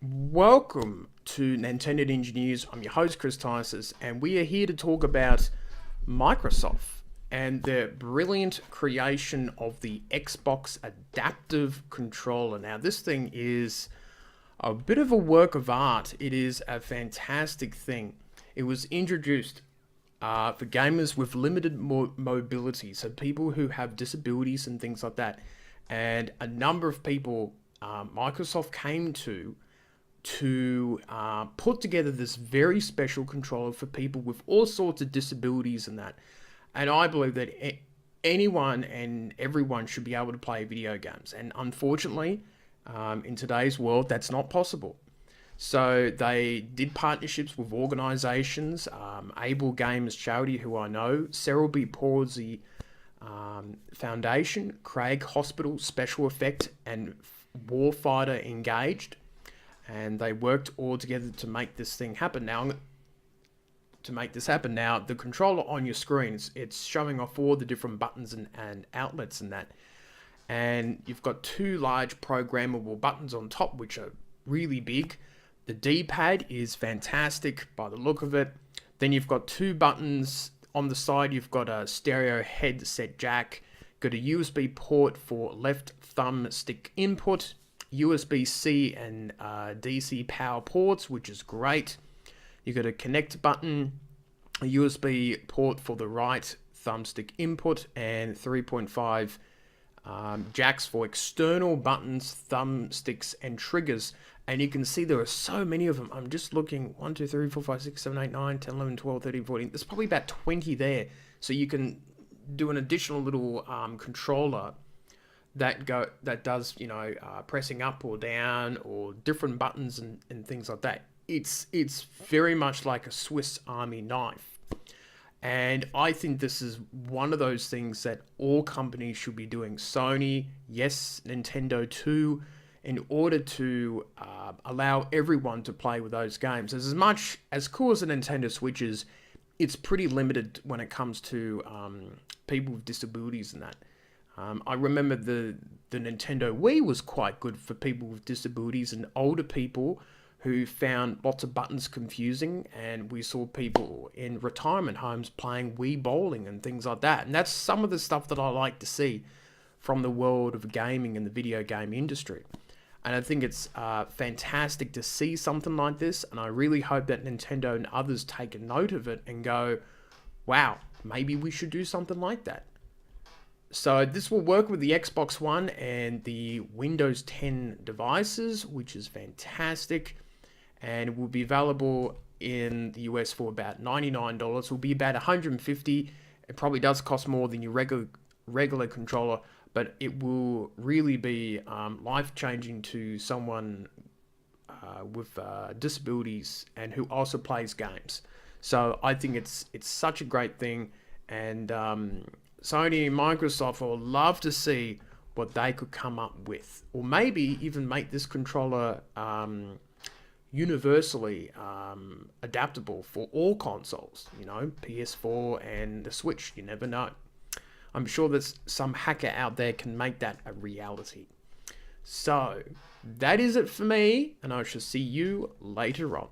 Welcome to Nintendo Ninja News. I'm your host, Chris Tysus, and we are here to talk about Microsoft and their brilliant creation of the Xbox Adaptive Controller. Now, this thing is a bit of a work of art. It is a fantastic thing. It was introduced for gamers with limited mobility, so people who have disabilities and things like that. And a number of people Microsoft came to put together this very special controller for people with all sorts of disabilities and that. And I believe that anyone and everyone should be able to play video games. And unfortunately, in today's world, that's not possible. So they did partnerships with organisations, Able Games Charity, who I know, Cerebral Palsy Foundation, Craig Hospital, Special Effect, and Warfighter Engaged. And they worked all together to make this thing happen. Now, the controller on your screen, it's showing off all the different buttons and outlets and that. And you've got two large programmable buttons on top, which are really big. The D-pad is fantastic by the look of it. Then you've got two buttons on the side. You've got a stereo headset jack, got a USB port for left thumb stick input, USB-C and DC power ports, which is great. You got a connect button, a USB port for the right thumbstick input, and 3.5 jacks for external buttons, thumbsticks, and triggers. And you can see there are so many of them. I'm just looking 1, 2, 3, 4, 5, 6, 7, 8, 9, 10, 11, 12, 13, 14. There's probably about 20 there. So you can do an additional little controller that does pressing up or down or different buttons and things like that. It's very much like a Swiss Army knife, and I think this is one of those things that all companies should be doing. Sony, yes, Nintendo too, in order to allow everyone to play with those games. As much as cool as the Nintendo Switch is, it's pretty limited when it comes to people with disabilities and that. I remember the Nintendo Wii was quite good for people with disabilities and older people who found lots of buttons confusing, and we saw people in retirement homes playing Wii bowling and things like that. And that's some of the stuff that I like to see from the world of gaming and the video game industry. And I think it's fantastic to see something like this, and I really hope that Nintendo and others take a note of it and go, wow, maybe we should do something like that. So this will work with the Xbox One and the Windows 10 devices, which is fantastic. And it will be available in the US for about $99. It will be about $150. It probably does cost more than your regular controller, but it will really be life-changing to someone with disabilities and who also plays games. So I think it's such a great thing, and Sony and Microsoft, I would love to see what they could come up with, or maybe even make this controller universally adaptable for all consoles, PS4 and the Switch. You never know. I'm sure that some hacker out there can make that a reality. So that is it for me, and I shall see you later on.